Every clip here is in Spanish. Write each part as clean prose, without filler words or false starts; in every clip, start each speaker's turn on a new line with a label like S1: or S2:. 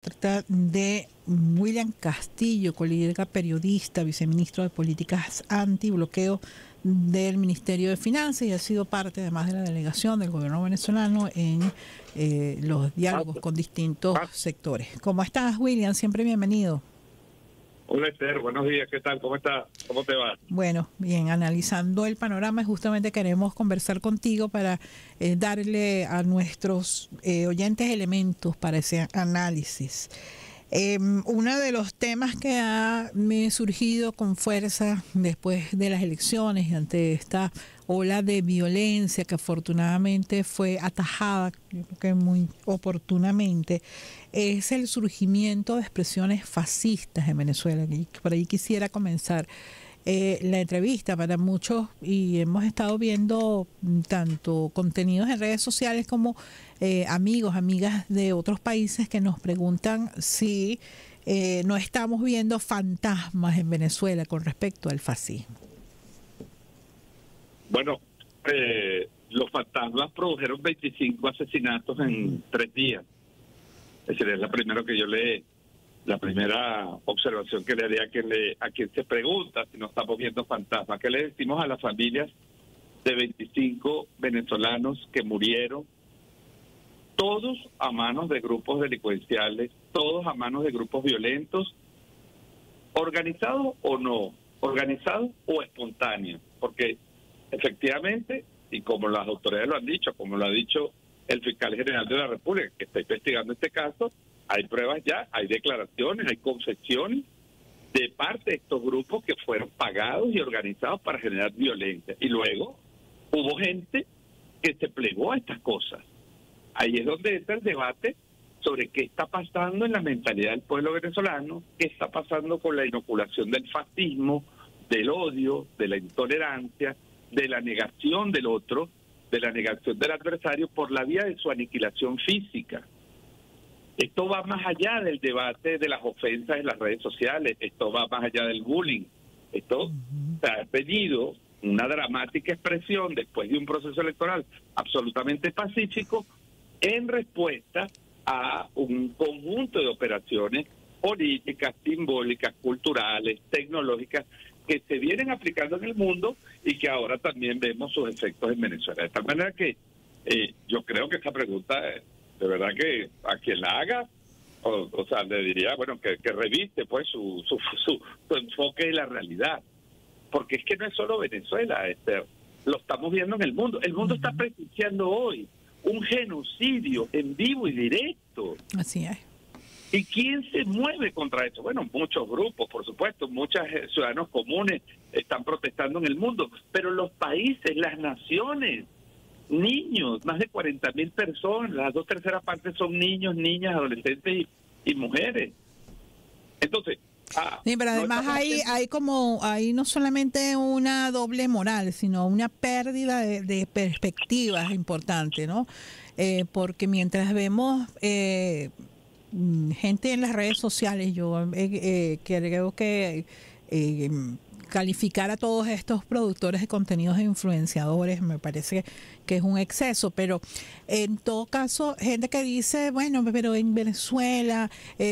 S1: Trata de William Castillo, colega periodista, viceministro de Políticas Antibloqueo del Ministerio de Finanzas y ha sido parte además de la delegación del gobierno venezolano en los diálogos con distintos sectores. ¿Cómo estás, William? Siempre bienvenido.
S2: Hola Esther, buenos días, ¿qué tal? ¿Cómo estás? ¿Cómo te va?
S1: Bueno, bien, analizando el panorama, justamente queremos conversar contigo para darle a nuestros oyentes elementos para ese análisis. Uno de los temas que me ha surgido con fuerza después de las elecciones y ante esta ola de violencia que afortunadamente fue atajada, yo creo que muy oportunamente, es el surgimiento de expresiones fascistas en Venezuela. Y por ahí quisiera comenzar la entrevista para muchos, y hemos estado viendo tanto contenidos en redes sociales como amigos, amigas de otros países que nos preguntan si no estamos viendo fantasmas en Venezuela con respecto al fascismo.
S2: Bueno, los fantasmas produjeron 25 asesinatos en 3 días. Es decir, es la primera observación que le haría a quien se pregunta si no estamos viendo fantasmas. ¿Qué le decimos a las familias de 25 venezolanos que murieron? Todos a manos de grupos delincuenciales, todos a manos de grupos violentos, organizados o no, organizados o espontáneos, porque efectivamente, y como las autoridades lo han dicho, como lo ha dicho el fiscal general de la República, que está investigando este caso, hay pruebas ya, hay declaraciones, hay concesiones de parte de estos grupos que fueron pagados y organizados para generar violencia. Y luego hubo gente que se plegó a estas cosas. Ahí es donde entra el debate sobre qué está pasando en la mentalidad del pueblo venezolano, qué está pasando con la inoculación del fascismo, del odio, de la intolerancia, de la negación del otro, de la negación del adversario por la vía de su aniquilación física. Esto va más allá del debate de las ofensas en las redes sociales, esto va más allá del bullying. Esto ha tenido una dramática expresión después de un proceso electoral absolutamente pacífico en respuesta a un conjunto de operaciones políticas, simbólicas, culturales, tecnológicas que se vienen aplicando en el mundo y que ahora también vemos sus efectos en Venezuela. De tal manera que yo creo que esta pregunta, de verdad que a quien la haga, o sea, le diría, bueno, que reviste pues su enfoque de la realidad. Porque es que no es solo Venezuela, lo estamos viendo en el mundo. El mundo está presenciando hoy un genocidio en vivo y directo.
S1: Así es.
S2: ¿Y quién se mueve contra eso? Bueno, muchos grupos, por supuesto, muchos ciudadanos comunes están protestando en el mundo, pero los países, las naciones, niños, más de 40.000 personas, las 2/3 partes son niños, niñas, adolescentes y mujeres. Entonces,
S1: sí, pero además hay no solamente una doble moral, sino una pérdida de perspectivas importante, ¿no? Porque mientras vemos gente en las redes sociales, yo creo que calificar a todos estos productores de contenidos e influenciadores me parece que es un exceso, pero en todo caso, gente que dice, bueno, pero en Venezuela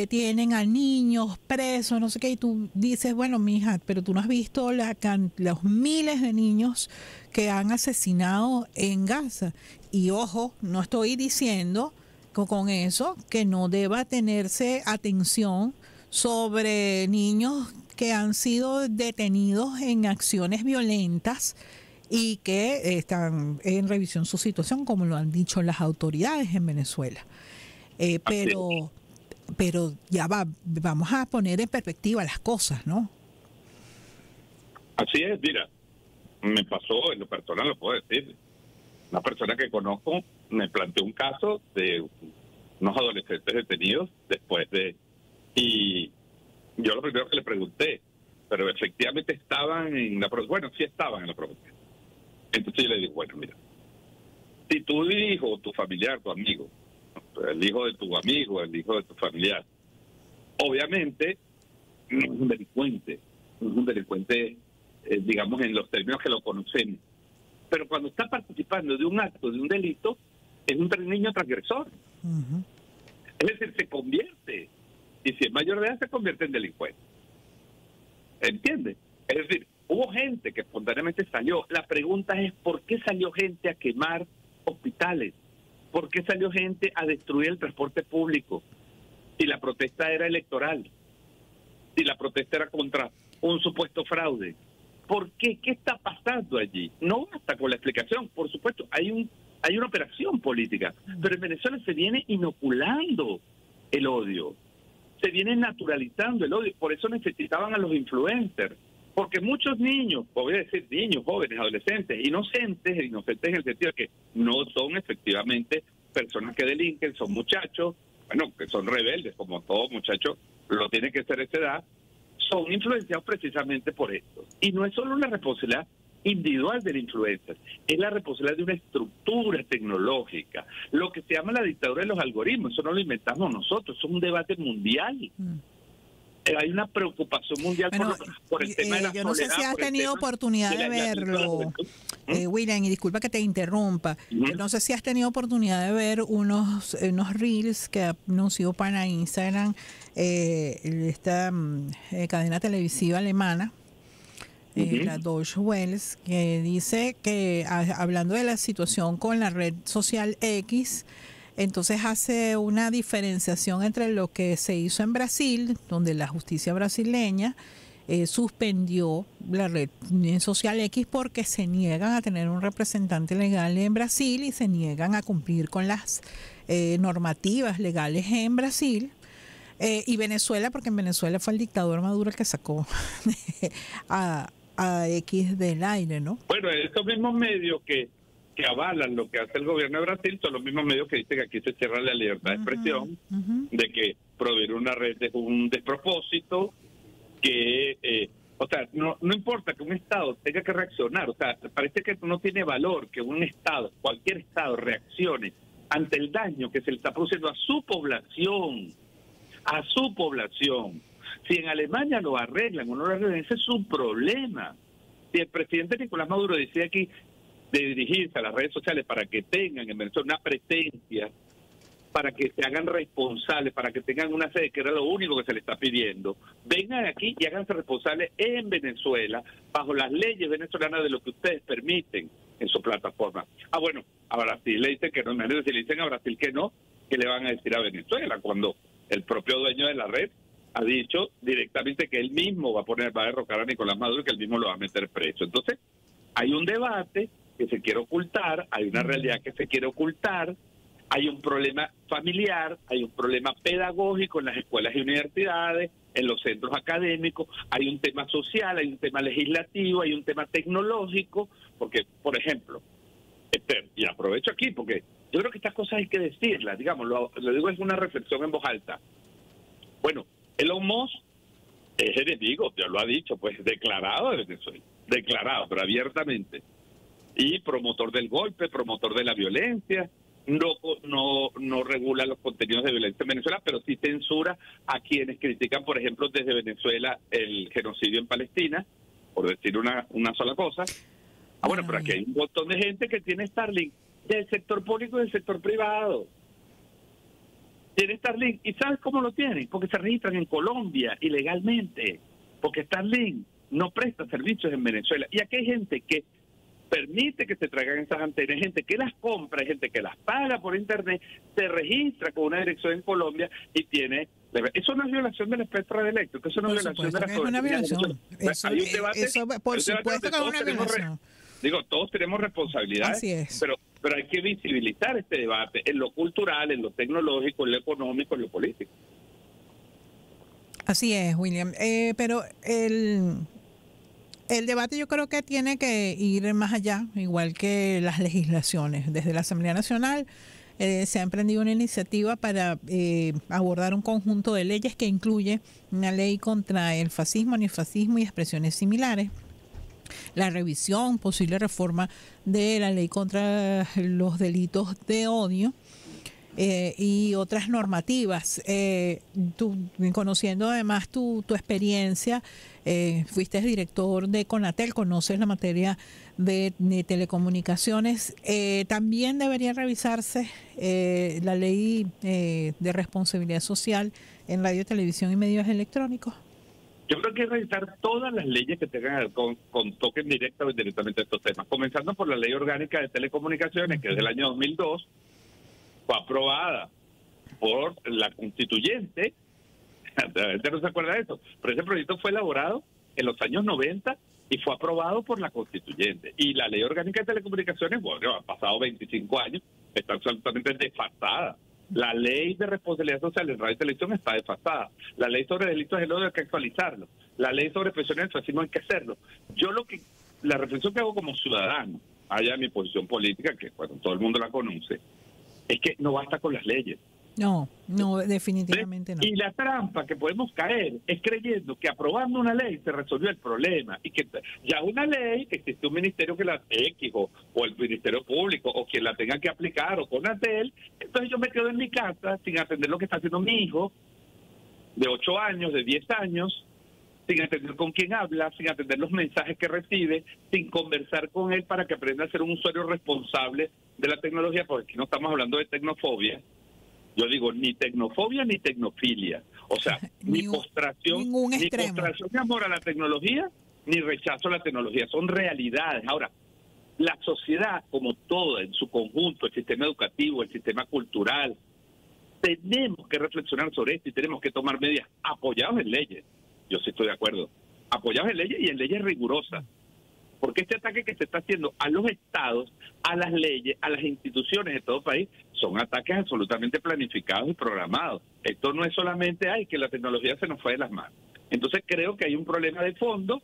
S1: tienen a niños presos, no sé qué, y tú dices, bueno, mija, pero tú no has visto los miles de niños que han asesinado en Gaza. Y ojo, no estoy diciendo con eso que no deba tenerse atención sobre niños que han sido detenidos en acciones violentas y que están en revisión su situación, como lo han dicho las autoridades en Venezuela. Pero ya vamos a poner en perspectiva las cosas, ¿no?
S2: Así es, mira, me pasó en lo personal, lo puedo decir. Una persona que conozco me planteó un caso de unos adolescentes detenidos después de... Y yo lo primero que le pregunté, pero efectivamente estaban en la... Bueno, sí estaban en la provincia. Entonces yo le digo, bueno, mira, si tu hijo, tu familiar, tu amigo, el hijo de tu amigo, el hijo de tu familiar, obviamente no es un delincuente, no es un delincuente, digamos, en los términos que lo conocemos. Pero cuando está participando de un acto, de un delito, es un niño transgresor. Es decir, se convierte mayor de edad se convierte en delincuente. ¿Entiendes? Es decir, hubo gente que espontáneamente salió. La pregunta es, ¿por qué salió gente a quemar hospitales? ¿Por qué salió gente a destruir el transporte público? Si la protesta era electoral, si la protesta era contra un supuesto fraude. ¿Por qué? ¿Qué está pasando allí? No basta con la explicación. Por supuesto, hay una operación política, pero en Venezuela se viene inoculando el odio, se viene naturalizando el odio. Por eso necesitaban a los influencers, porque muchos niños, voy a decir niños, jóvenes, adolescentes, inocentes en el sentido de que no son efectivamente personas que delinquen, son muchachos, bueno, que son rebeldes, como todo muchacho lo tiene que ser a esa edad, son influenciados precisamente por esto. Y no es solo una responsabilidad individual del influencer, es la responsabilidad de una estructura tecnológica, lo que se llama la dictadura de los algoritmos. Eso no lo inventamos nosotros, es un debate mundial. Hay una preocupación mundial por el tema de la soledad.
S1: Yo no sé si has tenido oportunidad de verlo, William, y disculpa que te interrumpa. No sé si has tenido oportunidad de ver unos reels que anunció para Instagram esta cadena televisiva alemana, la Deutsche Welle, que dice que, hablando de la situación con la red social X, entonces hace una diferenciación entre lo que se hizo en Brasil, donde la justicia brasileña suspendió la red social X porque se niegan a tener un representante legal en Brasil y se niegan a cumplir con las normativas legales en Brasil. Y Venezuela, porque en Venezuela fue el dictador Maduro el que sacó a X del aire, ¿no?
S2: Bueno, estos mismos medios que avalan lo que hace el gobierno de Brasil son los mismos medios que dicen que aquí se cierra la libertad de expresión, de que proveer una red es un despropósito, que, o sea, no importa que un Estado tenga que reaccionar, o sea, parece que no tiene valor que un Estado, cualquier Estado, reaccione ante el daño que se le está produciendo a su población, Si en Alemania lo arreglan o no lo arreglan, ese es su problema. Si el presidente Nicolás Maduro decide aquí de dirigirse a las redes sociales para que tengan en Venezuela una presencia, para que se hagan responsables, para que tengan una sede, que era lo único que se le está pidiendo, vengan aquí y háganse responsables en Venezuela, bajo las leyes venezolanas de lo que ustedes permiten en su plataforma. Bueno, a Brasil le dicen que no, si le dicen a Brasil que no, ¿qué le van a decir a Venezuela? Cuando el propio dueño de la red ha dicho directamente que él mismo va a derrocar a Nicolás Maduro y que él mismo lo va a meter preso. Entonces, hay un debate que se quiere ocultar, hay una realidad que se quiere ocultar, hay un problema familiar, hay un problema pedagógico en las escuelas y universidades, en los centros académicos, hay un tema social, hay un tema legislativo, hay un tema tecnológico, porque, por ejemplo, y aprovecho aquí porque yo creo que estas cosas hay que decirlas, digamos, lo digo, es una reflexión en voz alta. Bueno, Elon Musk es enemigo, ya lo ha dicho, pues declarado de Venezuela, declarado, pero abiertamente. Y promotor del golpe, promotor de la violencia, no regula los contenidos de violencia en Venezuela, pero sí censura a quienes critican, por ejemplo, desde Venezuela el genocidio en Palestina, por decir una sola cosa. Bueno, pero aquí hay un montón de gente que tiene Starlink del sector público y del sector privado. Tiene Starlink, ¿y sabes cómo lo tienen? Porque se registran en Colombia ilegalmente, porque Starlink no presta servicios en Venezuela. Y aquí hay gente que permite que se traigan esas antenas, hay gente que las compra, hay gente que las paga por internet, se registra con una dirección en Colombia y tiene... Eso no es violación del espectro radioeléctrico, eso no es violación de la soberanía. Hay un debate,
S1: por supuesto que es una violación.
S2: Digo, todos tenemos responsabilidades,
S1: Así es.
S2: pero hay que visibilizar este debate en lo cultural, en lo tecnológico, en lo económico, en lo político.
S1: Así es, William. Pero el debate yo creo que tiene que ir más allá, igual que las legislaciones. Desde la Asamblea Nacional se ha emprendido una iniciativa para abordar un conjunto de leyes que incluye una ley contra el fascismo, neofascismo y expresiones similares, la revisión, posible reforma de la ley contra los delitos de odio, y otras normativas. Tú, conociendo además tu experiencia, fuiste director de Conatel, conoces la materia de telecomunicaciones. También debería revisarse la ley de responsabilidad social en radio, televisión y medios electrónicos?
S2: Yo creo que hay que revisar todas las leyes que tengan que ver con toque directo o indirectamente a estos temas, comenzando por la Ley Orgánica de Telecomunicaciones, que desde el año 2002 fue aprobada por la constituyente. La gente no se acuerda de eso, pero ese proyecto fue elaborado en los años 90 y fue aprobado por la constituyente. Y la Ley Orgánica de Telecomunicaciones, bueno, han pasado 25 años, está absolutamente desfasada. La Ley de Responsabilidad Social en Radio y Televisión está desfasada. La Ley sobre delitos del odio hay que actualizarlo. La Ley sobre presiones del fascismo hay que hacerlo. La reflexión que hago como ciudadano, allá en mi posición política, que bueno, todo el mundo la conoce, es que no basta con las leyes.
S1: No, definitivamente no.
S2: Y la trampa que podemos caer es creyendo que aprobando una ley se resolvió el problema y que ya una ley, que existe un ministerio que la X o el Ministerio Público o quien la tenga que aplicar o Conatel, entonces yo me quedo en mi casa sin atender lo que está haciendo mi hijo de 8 años, de 10 años, sin atender con quién habla, sin atender los mensajes que recibe, sin conversar con él para que aprenda a ser un usuario responsable de la tecnología, porque aquí no estamos hablando de tecnofobia. Yo digo, ni tecnofobia ni tecnofilia. O sea, ni postración ni amor a la tecnología, ni rechazo a la tecnología. Son realidades. Ahora, la sociedad como toda en su conjunto, el sistema educativo, el sistema cultural, tenemos que reflexionar sobre esto y tenemos que tomar medidas apoyados en leyes. Yo sí estoy de acuerdo. Apoyados en leyes y en leyes rigurosas. Porque este ataque que se está haciendo a los estados, a las leyes, a las instituciones de todo país, son ataques absolutamente planificados y programados. Esto no es solamente, que la tecnología se nos fue de las manos. Entonces creo que hay un problema de fondo,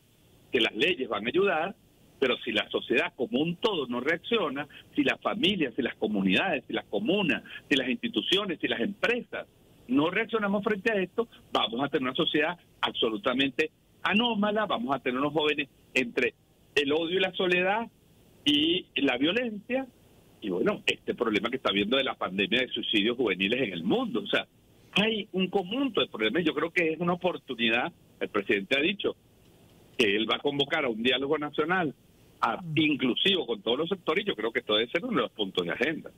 S2: que las leyes van a ayudar, pero si la sociedad como un todo no reacciona, si las familias, si las comunidades, si las comunas, si las instituciones, si las empresas no reaccionamos frente a esto, vamos a tener una sociedad absolutamente anómala, vamos a tener unos jóvenes entre el odio y la soledad y la violencia, y bueno, este problema que está habiendo de la pandemia de suicidios juveniles en el mundo. O sea, hay un conjunto de problemas. Yo creo que es una oportunidad. El presidente ha dicho que él va a convocar a un diálogo nacional, inclusivo con todos los sectores, y yo creo que esto debe ser uno de los puntos de agenda.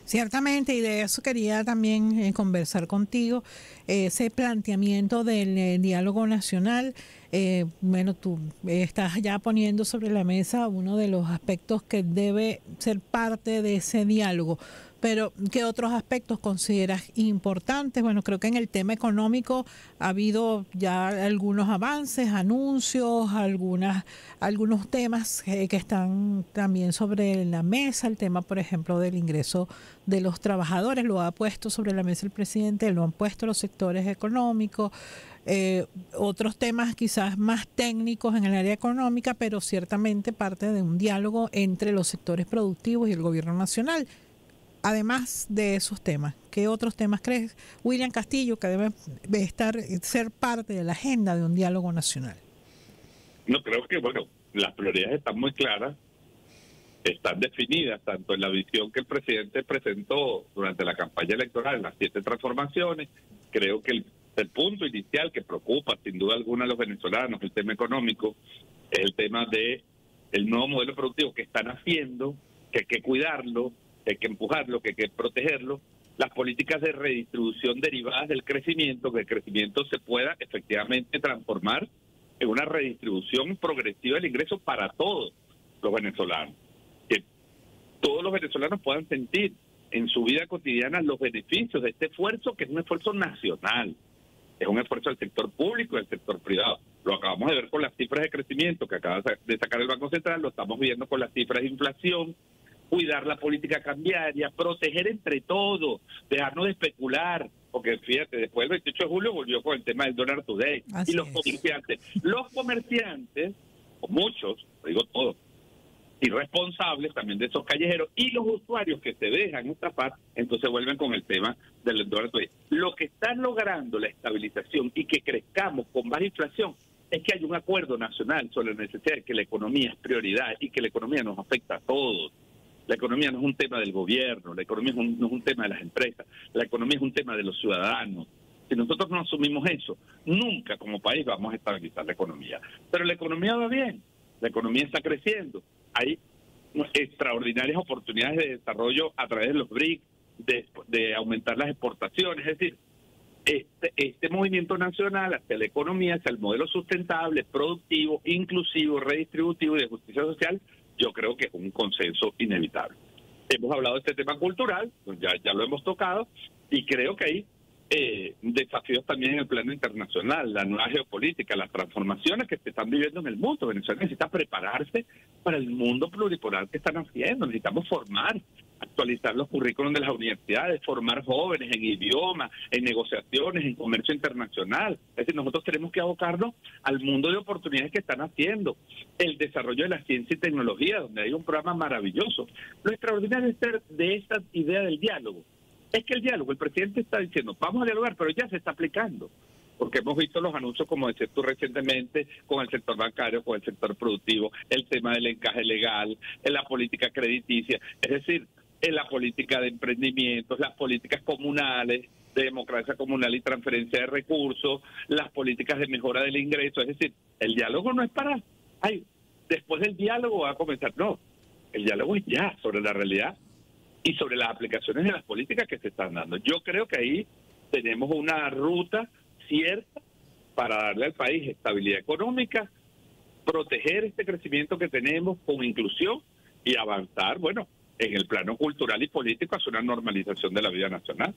S1: Ciertamente, y de eso quería también conversar contigo, ese planteamiento del diálogo nacional. Bueno, tú estás ya poniendo sobre la mesa uno de los aspectos que debe ser parte de ese diálogo. Pero, ¿qué otros aspectos consideras importantes? Bueno, creo que en el tema económico ha habido ya algunos avances, anuncios, algunos temas que están también sobre la mesa. El tema, por ejemplo, del ingreso de los trabajadores, lo ha puesto sobre la mesa el presidente, lo han puesto los sectores económicos. Otros temas quizás más técnicos en el área económica, pero ciertamente parte de un diálogo entre los sectores productivos y el gobierno nacional. Además de esos temas, ¿qué otros temas crees, William Castillo, que debe ser parte de la agenda de un diálogo nacional?
S2: No, creo que, bueno, las prioridades están muy claras, están definidas tanto en la visión que el presidente presentó durante la campaña electoral, en las 7 transformaciones. Creo que el punto inicial que preocupa sin duda alguna a los venezolanos, el tema económico, es el tema de el nuevo modelo productivo que están haciendo, que hay que cuidarlo, que hay que empujarlo, que hay que protegerlo, las políticas de redistribución derivadas del crecimiento, que el crecimiento se pueda efectivamente transformar en una redistribución progresiva del ingreso para todos los venezolanos, que todos los venezolanos puedan sentir en su vida cotidiana los beneficios de este esfuerzo, que es un esfuerzo nacional, es un esfuerzo del sector público y del sector privado. Lo acabamos de ver con las cifras de crecimiento que acaba de sacar el Banco Central, lo estamos viendo con las cifras de inflación. Cuidar la política cambiaria, proteger entre todos, dejarnos de especular, porque fíjate, después del 28 de julio volvió con el tema del Dollar Today.
S1: Así
S2: y los comerciantes, o muchos, digo todos, irresponsables también de esos callejeros, y los usuarios que se dejan estafar, entonces vuelven con el tema del Dollar Today. Lo que está logrando la estabilización y que crezcamos con baja inflación es que hay un acuerdo nacional sobre la necesidad de que la economía es prioridad y que la economía nos afecta a todos. La economía no es un tema del gobierno, la economía no es un tema de las empresas, la economía es un tema de los ciudadanos. Si nosotros no asumimos eso, nunca como país vamos a estabilizar la economía. Pero la economía va bien, la economía está creciendo. Hay extraordinarias oportunidades de desarrollo a través de los BRICS, de aumentar las exportaciones. Es decir, este movimiento nacional hacia la economía, hacia el modelo sustentable, productivo, inclusivo, redistributivo y de justicia social, yo creo que es un consenso inevitable. Hemos hablado de este tema cultural, pues ya lo hemos tocado, y creo que hay desafíos también en el plano internacional, la nueva geopolítica, las transformaciones que se están viviendo en el mundo. Venezuela necesita prepararse para el mundo pluripolar que están haciendo. Necesitamos formar, actualizar los currículos de las universidades, formar jóvenes en idiomas, en negociaciones, en comercio internacional. Es decir, nosotros tenemos que abocarnos al mundo de oportunidades que están haciendo, el desarrollo de la ciencia y tecnología, donde hay un programa maravilloso. Lo extraordinario de esta idea del diálogo es que el diálogo, el presidente está diciendo, vamos a dialogar, pero ya se está aplicando. Porque hemos visto los anuncios, como decías tú recientemente, con el sector bancario, con el sector productivo, el tema del encaje legal, en la política crediticia, es decir, en la política de emprendimientos, las políticas comunales, de democracia comunal y transferencia de recursos, las políticas de mejora del ingreso. Es decir, el diálogo no es para, después del diálogo va a comenzar, no, el diálogo es ya sobre la realidad y sobre las aplicaciones de las políticas que se están dando. Yo creo que ahí tenemos una ruta cierta para darle al país estabilidad económica, proteger este crecimiento que tenemos con inclusión y avanzar, bueno, en el plano cultural y político hacia una normalización de la vida nacional.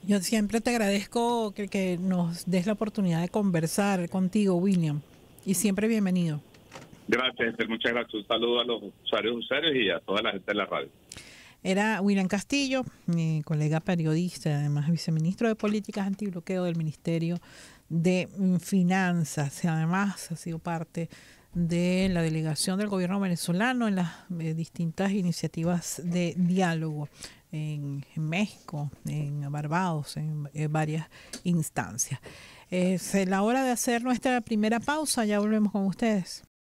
S1: Yo siempre te agradezco que nos des la oportunidad de conversar contigo, William, y siempre bienvenido.
S2: Gracias, Esther, muchas gracias. Un saludo a los usuarios y a toda la gente de la radio.
S1: Era William Castillo, mi colega periodista, además viceministro de Políticas Antibloqueo del Ministerio de Finanzas. Y además ha sido parte de la delegación del gobierno venezolano en las distintas iniciativas de diálogo en México, en Barbados, en varias instancias. Es la hora de hacer nuestra primera pausa. Ya volvemos con ustedes.